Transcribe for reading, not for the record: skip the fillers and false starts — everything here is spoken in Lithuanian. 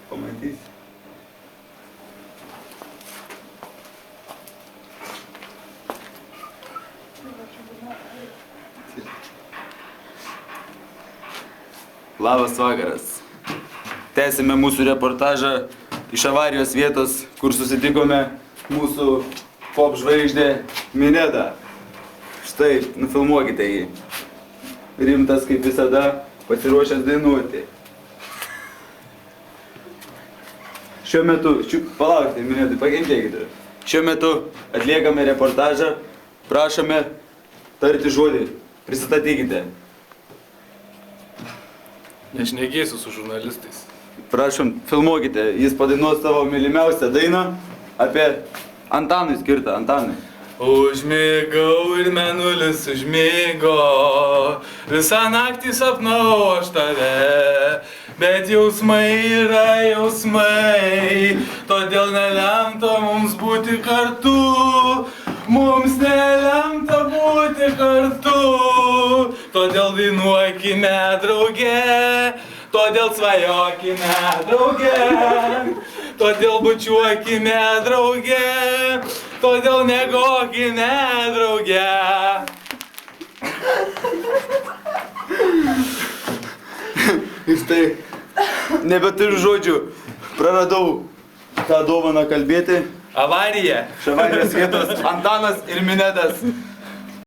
pamatysi. Labas vakaras. Tęsime mūsų reportažą iš avarijos vietos, kur susitikome mūsų pop žvaigždė Mineda. Štai, nufilmuokite jį. Rimtas kaip visada, pasiruošęs dainuoti. Šiuo metu, palaukite, Minedai, pakentėkite. Šiuo metu atliekame reportažą, prašome tarti žodį, prisistatykite. Nešnekėsiu su žurnalistais. Prašom, filmuokite, jis padainuos savo mylimiausią dainą apie Antanui skirtą, Antanui. Užmigau ir mėnulis užmigo, visą naktį sapnau aš tave, bet jausmai yra jausmai, todėl nelemta mums būti kartu, mums nelemta būti kartu, todėl dainuokime drauge, todėl svajokime drauge, todėl bučiuokime drauge, todėl mėgokime drauge. Ir štai, nebeturiu žodžių, praradau tą dovaną kalbėti. Avarija. Iš avarijos vietos Antanas ir Minedas.